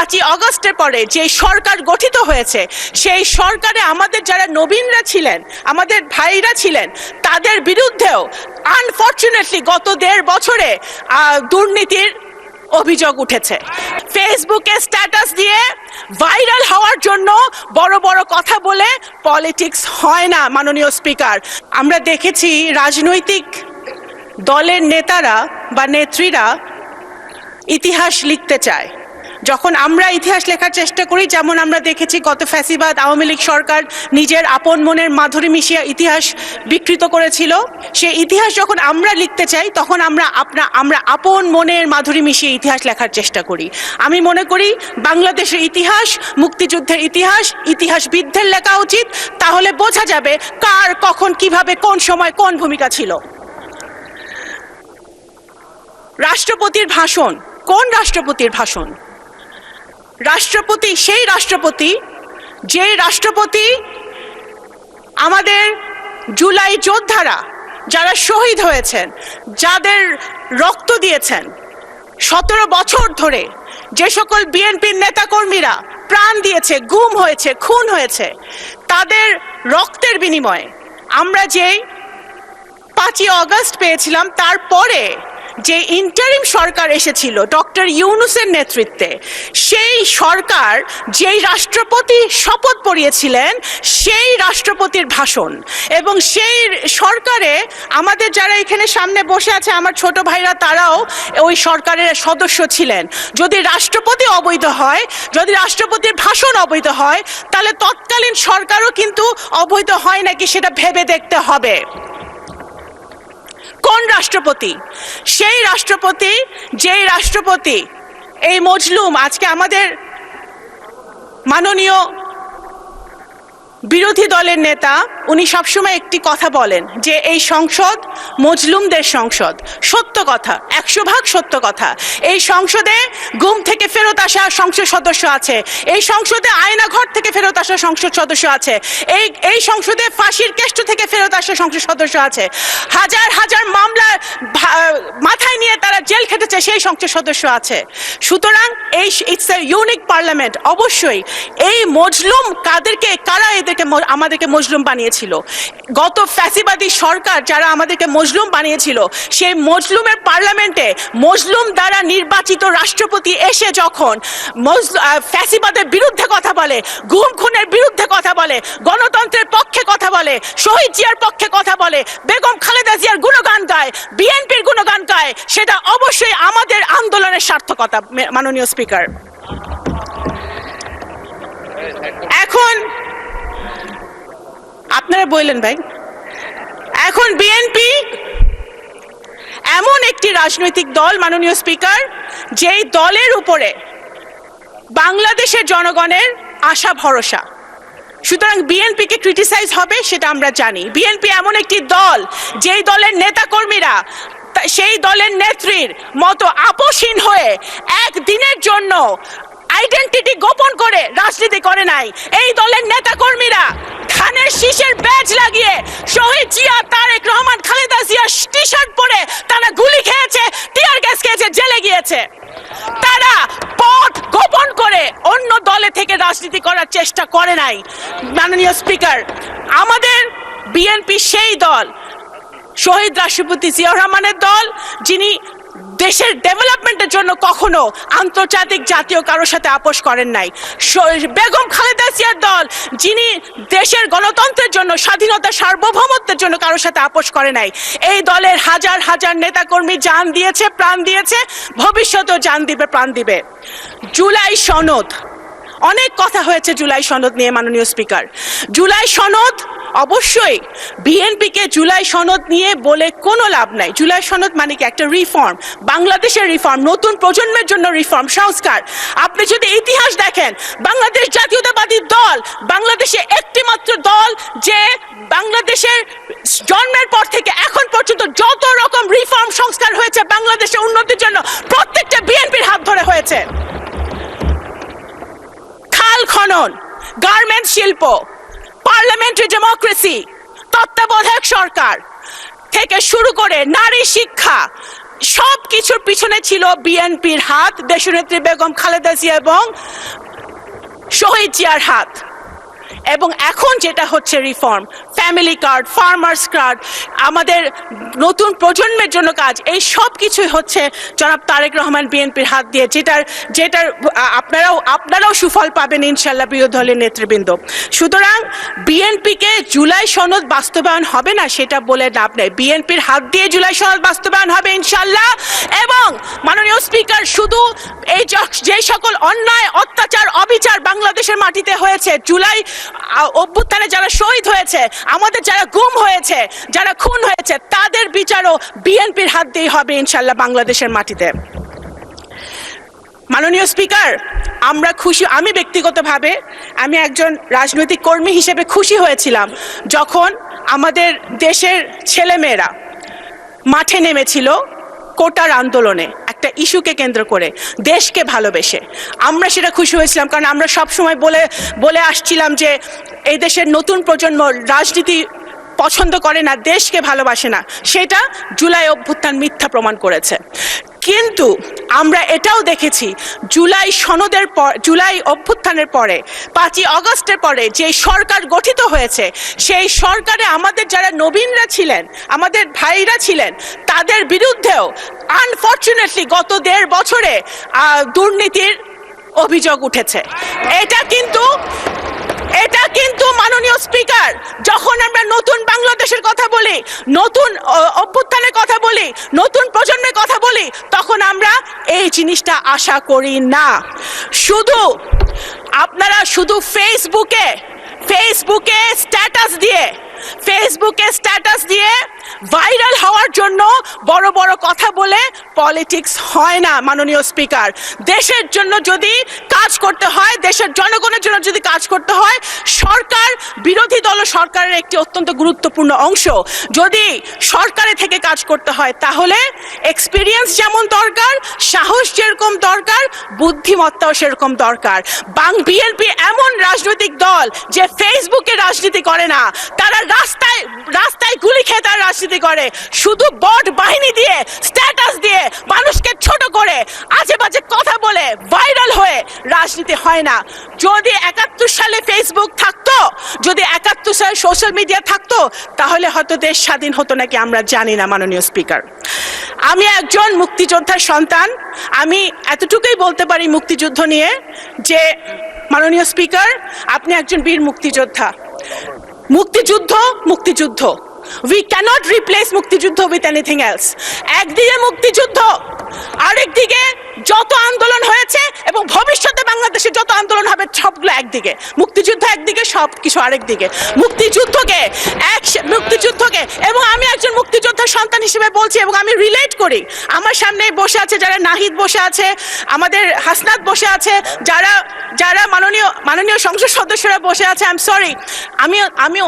5ই আগস্টের পরে যে সরকার গঠিত হয়েছে সেই সরকারে আমাদের যারা নবীনরা ছিলেন, আমাদের ভাইরা ছিলেন, তাদের বিরুদ্ধেও আনফরচুনেটলি গত 1.5 বছরে দুর্নীতির অভিযোগ উঠেছে। ফেসবুকে স্ট্যাটাস দিয়ে ভাইরাল হওয়ার জন্য বড় বড় কথা বলে পলিটিক্স হয় না মাননীয় স্পিকার। আমরা দেখেছি রাজনৈতিক দলের নেতারা বা নেত্রীরা ইতিহাস লিখতে চায়। যখন আমরা ইতিহাস লেখার চেষ্টা করি, যেমন আমরা দেখেছি গত ফ্যাসিবাদ আওয়ামী লীগ সরকার নিজের আপন মনের মাধুরী মিশিয়ে ইতিহাস বিকৃত করেছিল, সেই ইতিহাস যখন আমরা লিখতে চাই তখন আমরা আপন মনের মাধুরী মিশিয়ে ইতিহাস লেখার চেষ্টা করি। আমি মনে করি বাংলাদেশের ইতিহাস, মুক্তিযুদ্ধের ইতিহাস ইতিহাসবিদদের লেখা উচিত, তাহলে বোঝা যাবে কার কখন কিভাবে কোন সময় কোন ভূমিকা ছিল। রাষ্ট্রপতির ভাষণ, কোন রাষ্ট্রপতির ভাষণ? রাষ্ট্রপতি সেই রাষ্ট্রপতি যেই রাষ্ট্রপতি আমাদের জুলাই যোদ্ধারা যারা শহীদ হয়েছেন, যাদের রক্ত দিয়েছেন 17 বছর ধরে, যে সকল বিএনপির নেতাকর্মীরা প্রাণ দিয়েছে, গুম হয়েছে, খুন হয়েছে, তাদের রক্তের বিনিময়ে আমরা যেই 5ই আগস্ট পেয়েছিলাম, তারপরে যে ইন্টারিম সরকার এসেছিল ডক্টর ইউনূসের নেতৃত্বে, সেই সরকার যেই রাষ্ট্রপতি শপথ পড়িয়েছিলেন সেই রাষ্ট্রপতির ভাষণ, এবং সেই সরকারে আমাদের যারা এখানে সামনে বসে আছে আমার ছোট ভাইরা, তারাও ওই সরকারের সদস্য ছিলেন। যদি রাষ্ট্রপতি অবৈধ হয়, যদি রাষ্ট্রপতির ভাষণ অবৈধ হয়, তাহলে তৎকালীন সরকারও কিন্তু অবৈধ হয় নাকি সেটা ভেবে দেখতে হবে। কোন রাষ্ট্রপতি? সেই রাষ্ট্রপতি যেই রাষ্ট্রপতি এই মজলুম, আজকে আমাদের মাননীয় বিরোধী দলের নেতা উনি সবসময় একটি কথা বলেন যে এই সংসদ মজলুমদের সংসদ। সত্য কথা, 100% সত্য কথা। এই সংসদে গুম থেকে ফেরত আসা সংসদ সদস্য আছে, এই সংসদে আয়নাঘর থেকে ফেরত আসা সংসদ সদস্য আছে, এই সংসদে ফাঁসির কেষ্ট থেকে ফেরত আসা সংসদ সদস্য আছে, হাজার হাজার মামলা মাথায় নিয়ে তারা জেল খেটেছে সেই সংসদ সদস্য আছে। সুতরাং এই ইটস এ ইউনিক পার্লামেন্ট। অবশ্যই এই মজলুম কারা আমাদেরকে মজলুম বানিয়েছিল? গত ফ্যাসিবাদী সরকার যারা আমাদেরকে মজলুম বানিয়েছিল, সেই মজলুমের পার্লামেন্টে মজলুম দ্বারা নির্বাচিত রাষ্ট্রপতি এসে যখন ফ্যাসিবাদের বিরুদ্ধে কথা বলে, গুম খুনের বিরুদ্ধে কথা বলে, গণতন্ত্রের পক্ষে কথা বলে, শহীদ জিয়ার পক্ষে কথা বলে, বেগম খালেদা জিয়ার গুণগান গায়, বিএনপির গুণগান গায়, সেটা অবশ্যই আমাদের আন্দোলনের সার্থকতা মাননীয় স্পিকার। এখন আপনারা বললেন ভাই, এখন বিএনপি এমন একটি রাজনৈতিক দল মাননীয় স্পিকার, যেই দলের উপরে বাংলাদেশের জনগণের আশা ভরসা। সুতরাং বিএনপিকে ক্রিটিসাইজ হবে সেটা আমরা জানি। বিএনপি এমন একটি দল যেই দলের নেতাকর্মীরা সেই দলের নেত্রীর মতো আপোষহীন হয়ে একদিনের জন্য আইডেন্টিটি গোপন করে রাজনীতি করে নাই। এই দলের নেতাকর্মীরা ধানের শীষের ব্যাজ লাগিয়ে শহীদ জিয়া, তারেক রহমান, খালেদা জিয়া টি শার্ট পরে তারা গুলি খেয়েছে, টিয়ার গ্যাস খেয়েছে, জেলে গিয়েছে। তারা পথ গোপন করে অন্য দলে থেকে রাজনীতি করার চেষ্টা করে নাই মাননীয় স্পিকার। আমাদের বিএনপি সেই দল, শহীদ রাষ্ট্রপতি জিয়াউর রহমানের দল, যিনি দেশের ডেভেলপমেন্টের জন্য কখনো আন্তর্জাতিক জাতীয় কারোর সাথে আপোষ করেন নাই। বেগম খালেদা জিয়ার দল, যিনি দেশের গণতন্ত্রের জন্য, স্বাধীনতা সার্বভৌমত্বের জন্য কারোর সাথে আপোষ করে নাই। এই দলের হাজার হাজার নেতাকর্মী জান দিয়েছে, প্রাণ দিয়েছে, ভবিষ্যতেও জান দিবে, প্রাণ দিবে। জুলাই সনদ, অনেক কথা হয়েছে জুলাই সনদ নিয়ে মাননীয় স্পিকার। জুলাই সনদ, অবশ্যই বিএনপিকে জুলাই সনদ নিয়ে বলে কোনো লাভ নাই। জুলাই সনদ মানে কি? একটা রিফর্ম, বাংলাদেশের রিফর্ম, নতুন প্রজন্মের জন্য রিফর্ম, সংস্কার। আপনি যদি ইতিহাস দেখেন, বাংলাদেশ জাতীয়তাবাদী দল বাংলাদেশে একটি মাত্র দল যে বাংলাদেশের জন্মের পর থেকে এখন পর্যন্ত যত রকম রিফর্ম সংস্কার হয়েছে বাংলাদেশের উন্নতির জন্য, প্রত্যেকটা বিএনপির হাত ধরে হয়েছে। খাল খনন, গার্মেন্টস শিল্প, পার্লামেন্টারি ডেমোক্রেসি, তত্ত্বাবধায়ক সরকার থেকে শুরু করে নারী শিক্ষা, সব কিছুর পিছনে ছিল বিএনপির হাত, দেশনেত্রী বেগম খালেদা জিয়া এবং শহীদ জিয়ার হাত। এবং এখন যেটা হচ্ছে reform, family card, farmers card, আমাদের নতুন প্রজন্মের জন্য কাজ, এই সব কিছুই হচ্ছে জনাব তারেক রহমান বিএনপির হাত দিয়ে, যেটার আপনারাও সুফল পাবেন ইনশাল্লাহ বিরোধী দলের নেতৃবৃন্দ। সুতরাং বিএনপিকে জুলাই সনদ বাস্তবায়ন হবে না সেটা বলে লাভ নেই, বিএনপির হাত দিয়ে জুলাই সনদ বাস্তবায়ন হবে ইনশাল্লাহ। এবং মাননীয় স্পিকার, শুধু এই যে সকল অন্যায়, অত্যাচার, অবিচার বাংলাদেশের মাটিতে হয়েছে, জুলাই অভ্যুত্থানে যারা শহীদ হয়েছে, আমাদের যারা গুম হয়েছে, যারা খুন হয়েছে, তাদের বিচারও বিএনপির হাত দিয়ে হবে ইনশাল্লাহ বাংলাদেশের মাটিতে। মাননীয় স্পিকার, আমরা খুশি, আমি ব্যক্তিগতভাবে আমি একজন রাজনৈতিক কর্মী হিসেবে খুশি হয়েছিলাম যখন আমাদের দেশের ছেলেমেয়েরা মাঠে নেমেছিল কোটার আন্দোলনে, একটা ইস্যুকে কেন্দ্র করে, দেশকে ভালোবেসে। আমরা সেটা খুশি হয়েছিলাম, কারণ আমরা সবসময় বলে আসছিলাম যে এই দেশের নতুন প্রজন্ম রাজনীতি পছন্দ করে না, দেশকে ভালোবাসে না। সেটা জুলাই অভ্যুত্থান মিথ্যা প্রমাণ করেছে। কিন্তু আমরা এটাও দেখেছি জুলাই অভ্যুত্থানের পরে, 5ই আগস্টের পরে যে সরকার গঠিত হয়েছে, সেই সরকারে আমাদের যারা নবীনরা ছিলেন, আমাদের ভাইরা ছিলেন, তাদের বিরুদ্ধেও আনফরচুনেটলি গত 1.5 বছরে দুর্নীতির অভিযোগ উঠেছে। এটা কিন্তু মাননীয় স্পিকার, যখন আমরা নতুন বাংলাদেশের কথা বলি, নতুন অভ্যুত্থানের কথা বলি, নতুন প্রজন্মের কথা বলি, তখন আমরা এই জিনিসটা আশা করি না। আপনারা শুধু ফেসবুকে স্ট্যাটাস দিয়ে ভাইরাল হওয়ার জন্য বড় বড় কথা বলে পলিটিক্স হয় না। মাননীয় স্পিকার, দেশের জন্য যদি কাজ করতে হয়, দেশের জনগণের জন্য যদি কাজ করতে হয়, সরকার, বিরোধী দল সরকারের একটি অত্যন্ত গুরুত্বপূর্ণ অংশ, যদি সরকারে থেকে কাজ করতে হয়, তাহলে এক্সপিরিয়েন্স যেমন দরকার, সাহস যেরকম দরকার, বুদ্ধিমত্তাও সেরকম দরকার। বিএনপি এমন রাজনৈতিক দল যে ফেসবুকে রাজনীতি করে না, তারা রাস্তায় গুলি খেয়ে তারা রাজনীতি করে, শুধু বট বাহিনী দিয়ে, স্ট্যাটাস দিয়ে, মানুষকে ছোট করে, আজে বাজে কথা বলে, ভাইরাল হয়ে রাজনীতি হয় না। যদি 71 সালে ফেসবুক থাকতো, যদি 71 সালে সোশ্যাল মিডিয়া থাকতো, তাহলে হয়তো দেশ স্বাধীন হতো নাকি আমরা জানি না। মাননীয় স্পিকার, আমি একজন মুক্তিযোদ্ধার সন্তান, আমি এতটুকুই বলতে পারি মুক্তিযুদ্ধ নিয়ে যে মাননীয় স্পিকার, আপনি একজন বীর মুক্তিযোদ্ধা। মুক্তিযুদ্ধ we cannot replace মুক্তিযুদ্ধ with anything else. একদিকে মুক্তিযুদ্ধ, আরেকদিকে যত আন্দোলন হয়েছে এবং ভবিষ্যতে বাংলাদেশে যত আন্দোলন হবে সবগুলো একদিকে, মুক্তিযুদ্ধ একদিকে, সব কিছু আরেকদিকে। মুক্তিযুদ্ধকে এবং আমি একজন মুক্তিযোদ্ধার সন্তান হিসেবে বলছি, এবং আমি রিলেট করি। আমার সামনে বসে আছে যারা, নাহিদ বসে আছে, আমাদের হাসনাত বসে আছে, যারা মাননীয় সংসদ সদস্যরা বসে আছে, আই এম সরি, আমি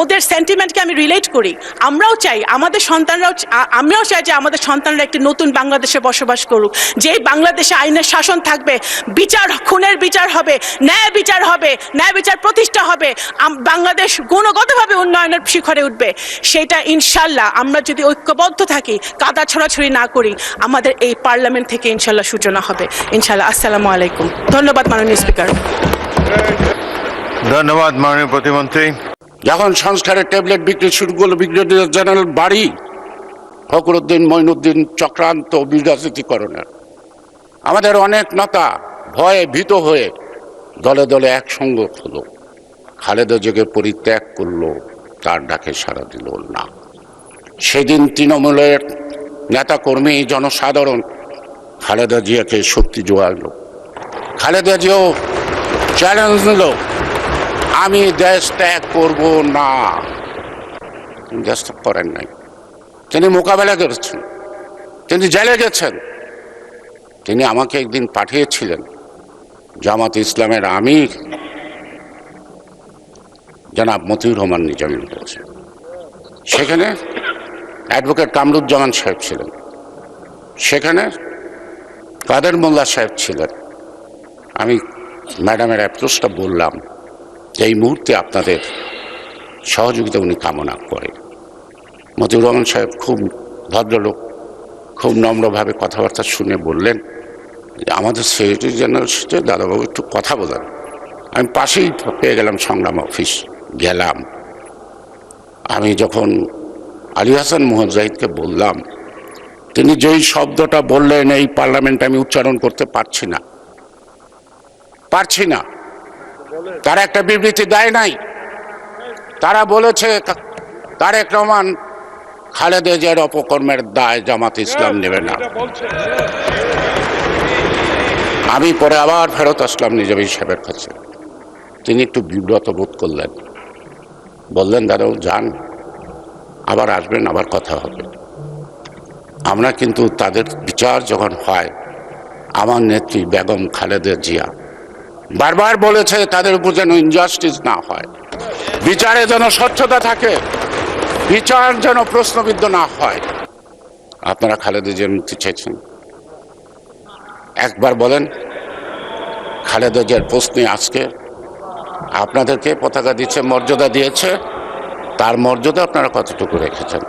ওদের সেন্টিমেন্টকে আমি রিলেট করি। আমরাও চাই আমাদের সন্তানরাও, আমরাও চাই যে আমাদের সন্তানরা একটি নতুন বাংলাদেশে বসবাস করুক, যে বাংলাদেশে আইনের শাসন থাকবে, খুনের বিচার হবে, ন্যায় বিচার প্রতিষ্ঠা হবে, বাংলাদেশ গুণগতভাবে উন্নয়নের শিখরে উঠবে। সেটা ইনশাল্লাহ আমরা যদি ঐক্যবদ্ধ থাকি, কাদা ছড়াছড়ি না করি, আমাদের এই পার্লামেন্ট থেকে ইনশাল্লাহ সূচনা হবে ইনশাল্লাহ। আসসালামু আলাইকুম। ধন্যবাদ মাননীয় স্পিকার। ধন্যবাদ মাননীয় প্রতিমন্ত্রী। যখন সংস্কারের ট্যাবলেট বিক্রি শুরু করলো ব্রিগেডিয়ার জেনারেল বাড়ি, ফখরুদ্দিন মঈনুদ্দিন চক্রান্ত বিরাজনীতিকরণের, আমাদের অনেক নেতা ভয়ে ভীত হয়ে দলে দলে একসঙ্গে হলো, খালেদা জিয়াকে পরিত্যাগ করলো, তার ডাকে সাড়া দিল না। সেদিন তৃণমূলের নেতাকর্মী, জনসাধারণ খালেদা জিয়াকে শক্তি জোগালো। খালেদা জিয়াও চ্যালেঞ্জ নিল, আমি দেশ ত্যাগ করব না। দেশ ত্যাগ করেন নাই, তিনি মোকাবেলা করেছেন, তিনি জেলে গেছেন। তিনি আমাকে একদিন পাঠিয়েছিলেন জামাত ইসলামের আমির জনাব মতিউর রহমান নিজামীর কাছে। সেখানে অ্যাডভোকেট কামরুজ্জামান সাহেব ছিলেন, সেখানে কাদের মোল্লা সাহেব ছিলেন। আমি ম্যাডামের অ্যাপ্রোচটা বললাম, এই মুহূর্তে আপনাদের সহযোগিতা উনি কামনা করেন। মতিউর রহমান সাহেব খুব ভদ্রলোক, খুব নম্রভাবে কথাবার্তা শুনে বললেন যে আমাদের সেক্রেটারি জেনারেল সাথে দাদাবাবু একটু কথা বলেন। আমি পাশেই পেয়ে গেলাম সংগ্রাম অফিস, গেলাম। আমি যখন আলী হাসান মুজাহিদকে বললাম, তিনি যেই শব্দটা বললেন এই পার্লামেন্টে আমি উচ্চারণ করতে পারছি না। তারা একটা বিবৃতি দেয় নাই। তারা বলেছে তারেক রহমান খালেদা জিয়ার অপকর্মের দায় জামাত ইসলাম নেবে না। আমি পরে আবার ফেরত আসলাম নিজামী সাহেবের কাছে। তিনি একটু বিব্রত বোধ করলেন, বললেন দাদাও যান, আবার আসবেন, আবার কথা হবে। আমরা কিন্তু তাদের বিচার যখন হয়, আমার নেত্রী বেগম খালেদা জিয়া বারবার বলেছে তাদের উপর যেন ইনজাস্টিস না হয়, বিচারে যেন স্বচ্ছতা থাকে, বিচার যেন প্রশ্নবিদ্ধ না হয়। আপনারা খালেদা জিয়ার মুক্তি চাইছেন, একবার বলেন খালেদা জিয়ার প্রশ্নে আজকে আপনাদেরকে পতাকা দিচ্ছে, মর্যাদা দিয়েছে, তার মর্যাদা আপনারা কতটুকু রেখেছেন?